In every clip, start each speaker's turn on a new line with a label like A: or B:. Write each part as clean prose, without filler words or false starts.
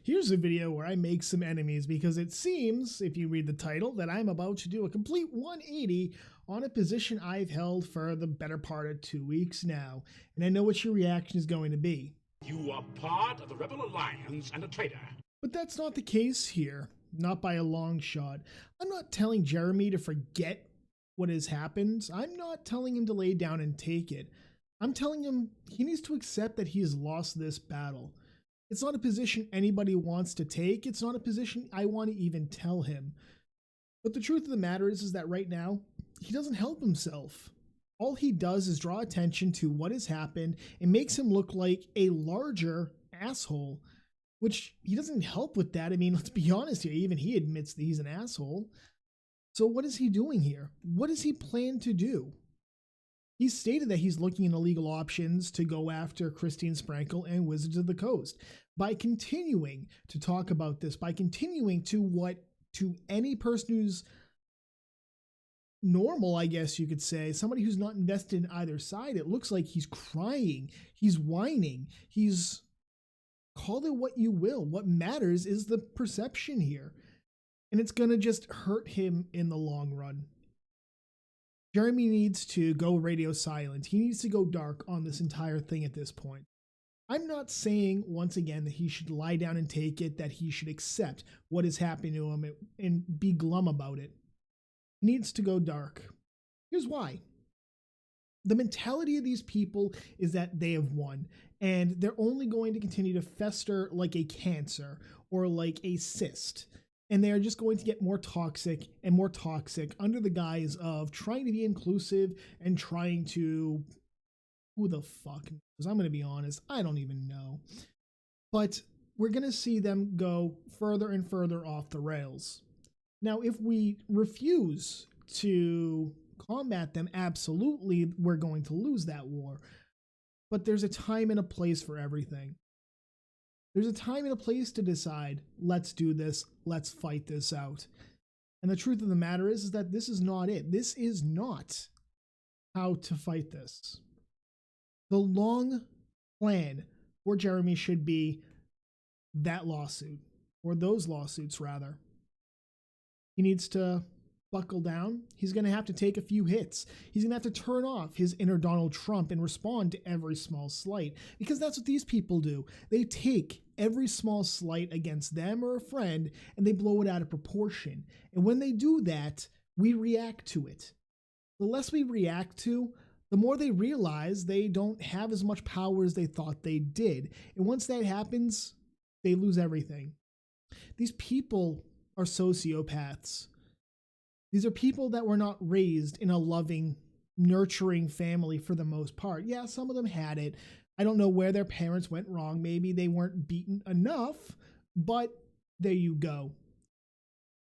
A: Here's a video where I make some enemies because it seems, if you read the title, that I'm about to do a complete 180 on a position I've held for the better part of 2 weeks now. And I know what your reaction is going to be.
B: You are part of the Rebel Alliance and a traitor.
A: But that's not the case here. Not by a long shot. I'm not telling Jeremy to forget what has happened. I'm not telling him to lay down and take it. I'm telling him he needs to accept that he has lost this battle. It's not a position anybody wants to take. It's not a position I want to even tell him. But the truth of the matter is that right now, he doesn't help himself. All he does is draw attention to what has happened and makes him look like a larger asshole, which he doesn't help with that. I mean, let's be honest here. Even he admits that he's an asshole. So what is he doing here? What does he plan to do? He's stated that he's looking into legal options to go after Christine Sprankle and Wizards of the Coast. By continuing to talk about this, by continuing to any person who's normal, I guess you could say, somebody who's not invested in either side, it looks like he's crying, he's whining, he's call it what you will. What matters is the perception here. And it's going to just hurt him in the long run. Jeremy needs to go radio silent. He needs to go dark on this entire thing at this point. I'm not saying, once again, that he should lie down and take it, that he should accept what is happening to him and be glum about it. He needs to go dark. Here's why. The mentality of these people is that they have won, and they're only going to continue to fester like a cancer or like a cyst. And they are just going to get more toxic and more toxic under the guise of trying to be inclusive and trying to, who the fuck knows? I'm going to be honest, I don't even know. But we're going to see them go further and further off the rails. Now, if we refuse to combat them, absolutely, we're going to lose that war. But there's a time and a place for everything. There's a time and a place to decide, let's do this, let's fight this out. And the truth of the matter is that this is not it. This is not how to fight this. The long plan for Jeremy should be that lawsuit, or those lawsuits rather. He needs to buckle down. He's going to have to take a few hits. He's going to have to turn off his inner Donald Trump and respond to every small slight, because that's what these people do. They take every small slight against them or a friend and they blow it out of proportion. And when they do that, we react to it. The less we react to, the more they realize they don't have as much power as they thought they did. And once that happens, they lose everything. These people are sociopaths. These are people that were not raised in a loving, nurturing family for the most part. Yeah, some of them had it. I don't know where their parents went wrong. Maybe they weren't beaten enough, but there you go.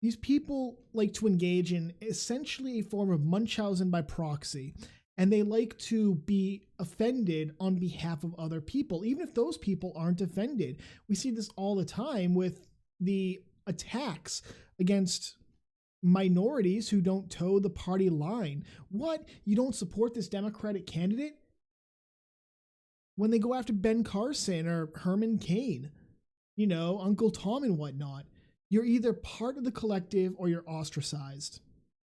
A: These people like to engage in essentially a form of Munchausen by proxy, and they like to be offended on behalf of other people, even if those people aren't offended. We see this all the time with the attacks against minorities who don't toe the party line. What? You don't support this Democratic candidate? When they go after Ben Carson or Herman Cain, you know, Uncle Tom and whatnot, you're either part of the collective or you're ostracized.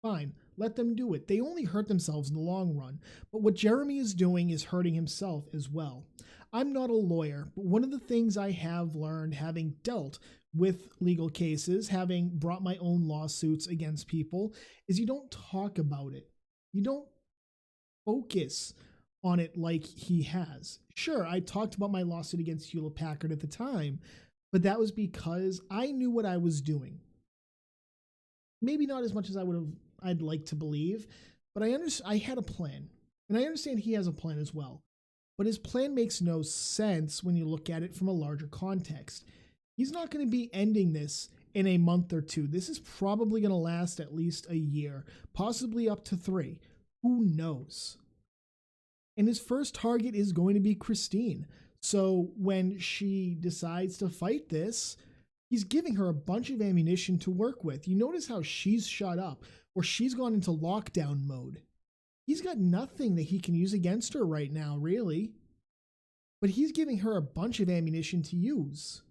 A: Fine, let them do it. They only hurt themselves in the long run. But what Jeremy is doing is hurting himself as well. I'm not a lawyer, but one of the things I have learned, having dealt with legal cases, having brought my own lawsuits against people, is you don't talk about it. You don't focus on it like he has. Sure, I talked about my lawsuit against Hewlett Packard at the time, but that was because I knew what I was doing. Maybe not as much as I'd like to believe, but I had a plan, and I understand he has a plan as well. But his plan makes no sense when you look at it from a larger context. He's not going to be ending this in a month or two. This is probably going to last at least a year, possibly up to 3. Who knows? And his first target is going to be Christine. So when she decides to fight this, he's giving her a bunch of ammunition to work with. You notice how she's shut up, or she's gone into lockdown mode. He's got nothing that he can use against her right now, really. But he's giving her a bunch of ammunition to use.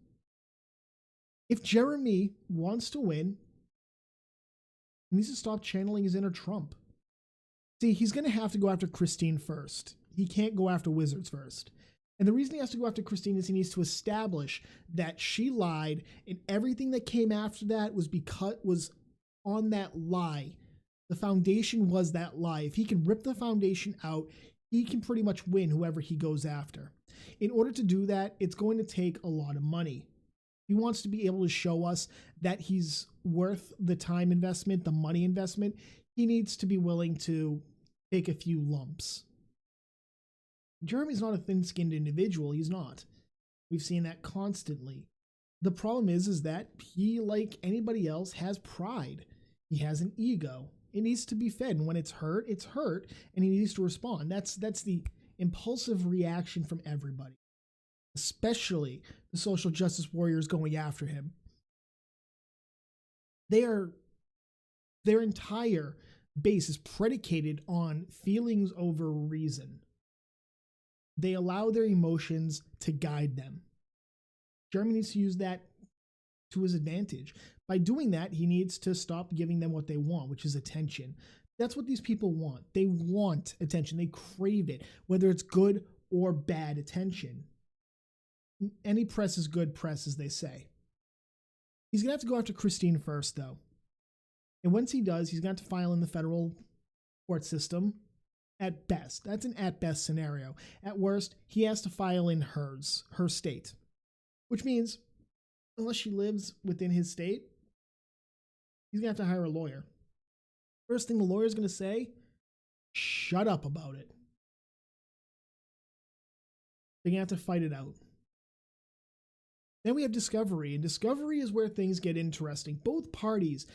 A: If Jeremy wants to win, he needs to stop channeling his inner Trump. See, he's going to have to go after Christine first. He can't go after Wizards first. And the reason he has to go after Christine is he needs to establish that she lied, and everything that came after that was on that lie. The foundation was that lie. If he can rip the foundation out, he can pretty much win whoever he goes after. In order to do that, it's going to take a lot of money. He wants to be able to show us that he's worth the time investment, the money investment. He needs to be willing to take a few lumps. Jeremy's not a thin-skinned individual. He's not. We've seen that constantly. The problem is that he, like anybody else, has pride. He has an ego. It needs to be fed. And when it's hurt, and he needs to respond. That's the impulsive reaction from everybody, especially the social justice warriors going after him. Their entire base is predicated on feelings over reason. They allow their emotions to guide them. Jeremy needs to use that to his advantage. By doing that, he needs to stop giving them what they want, which is attention. That's what these people want. They want attention. They crave it, whether it's good or bad attention. Any press is good press, as they say. He's going to have to go after Christine first, though. And once he does, he's going to have to file in the federal court system. At best, that's an at best scenario. At worst, he has to file in her state, which means unless she lives within his state, he's going to have to hire a lawyer. First thing the lawyer's going to say, shut up about it. They're going to have to fight it out. Then we have discovery, and discovery is where things get interesting. Both parties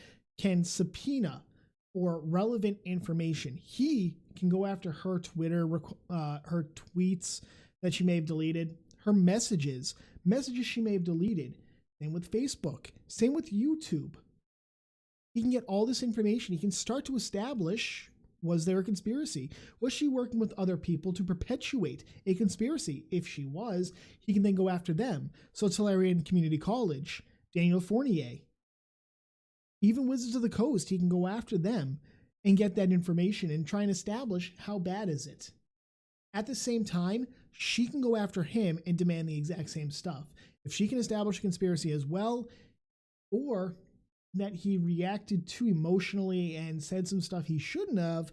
A: can subpoena for relevant information. He can go after her Twitter, her tweets that she may have deleted, her messages she may have deleted. Same with Facebook, same with YouTube. He can get all this information. He can start to establish, was there a conspiracy? Was she working with other people to perpetuate a conspiracy? If she was, he can then go after them. So Tulare Community College, Daniel Fournier, even Wizards of the Coast, he can go after them and get that information and try and establish how bad is it. At the same time, she can go after him and demand the exact same stuff. If she can establish a conspiracy as well, or that he reacted too emotionally and said some stuff he shouldn't have,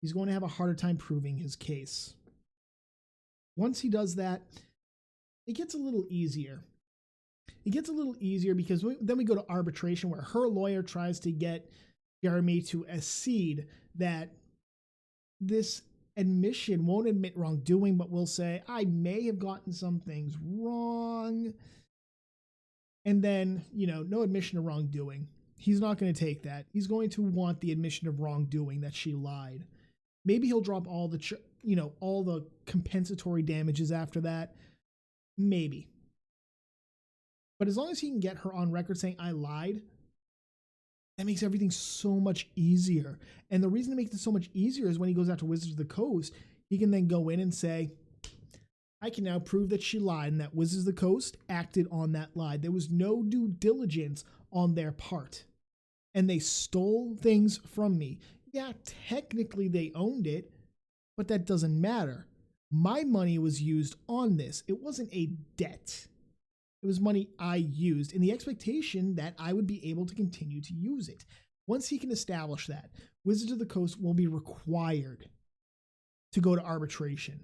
A: he's going to have a harder time proving his case. Once he does that, it gets a little easier. It gets a little easier because then we go to arbitration, where her lawyer tries to get Jeremy to accede that this admission won't admit wrongdoing, but will say, I may have gotten some things wrong. And then, no admission of wrongdoing. He's not going to take that. He's going to want the admission of wrongdoing, that she lied. Maybe he'll drop all the compensatory damages after that. Maybe. But as long as he can get her on record saying, I lied, that makes everything so much easier. And the reason to make this so much easier is when he goes out to Wizards of the Coast, he can then go in and say, I can now prove that she lied and that Wizards of the Coast acted on that lie. There was no due diligence on their part. And they stole things from me. Yeah, technically they owned it, but that doesn't matter. My money was used on this. It wasn't a debt. It was money I used in the expectation that I would be able to continue to use it. Once he can establish that, Wizards of the Coast will be required to go to arbitration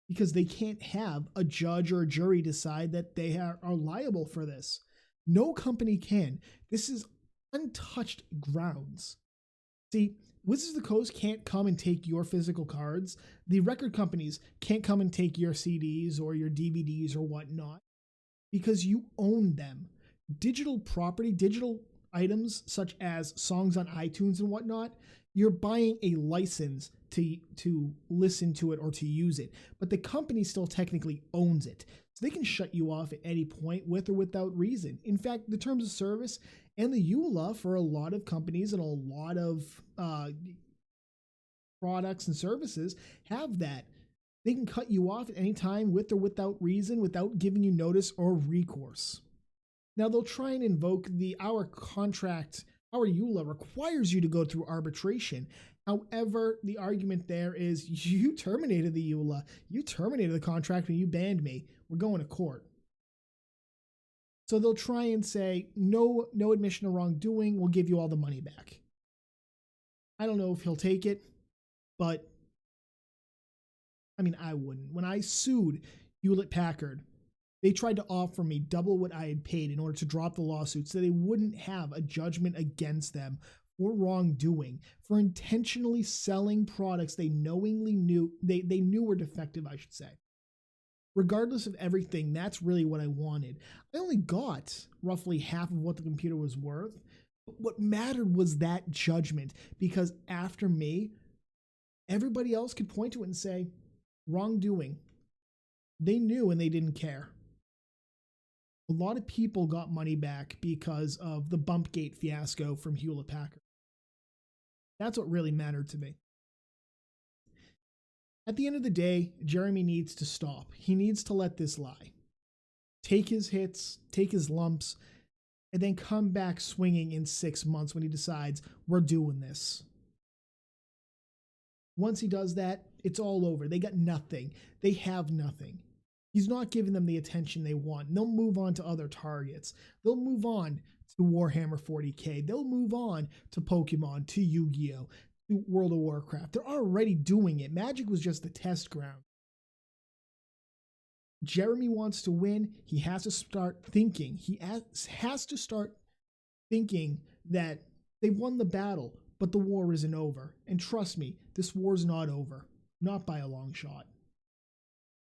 A: because they can't have a judge or a jury decide that they are liable for this. No company can. This is untouched grounds. See, Wizards of the Coast can't come and take your physical cards. The record companies can't come and take your CDs or your DVDs or whatnot, because you own them. Digital property, digital items such as songs on iTunes and whatnot, you're buying a license to listen to it or to use it, but the company still technically owns it. So they can shut you off at any point with or without reason. In fact, the terms of service and the EULA for a lot of companies and a lot of products and services have that. They can cut you off at any time with or without reason, without giving you notice or recourse. Now they'll try and invoke our contract, our EULA requires you to go through arbitration. However, the argument there is you terminated the EULA, you terminated the contract when you banned me. We're going to court. So they'll try and say, no admission of wrongdoing, we'll give you all the money back. I don't know if he'll take it, but I mean, I wouldn't. When I sued Hewlett Packard, they tried to offer me double what I had paid in order to drop the lawsuit so they wouldn't have a judgment against them for wrongdoing, for intentionally selling products they knowingly knew, they knew were defective, I should say. Regardless of everything, that's really what I wanted. I only got roughly half of what the computer was worth, but what mattered was that judgment, because after me, everybody else could point to it and say, wrongdoing. They knew and they didn't care. A lot of people got money back because of the Bumpgate fiasco from Hewlett Packard. That's what really mattered to me. At the end of the day, Jeremy needs to stop. He needs to let this lie. Take his hits, take his lumps, and then come back swinging in 6 months when he decides, we're doing this. Once he does that, it's all over. They got nothing. They have nothing. He's not giving them the attention they want. They'll move on to other targets. They'll move on to Warhammer 40K. They'll move on to Pokemon, to Yu-Gi-Oh!, to World of Warcraft. They're already doing it. Magic was just the test ground. Jeremy wants to win. He has to start thinking. He has to start thinking that they've won the battle, but the war isn't over. And trust me, this war's not over. Not by a long shot.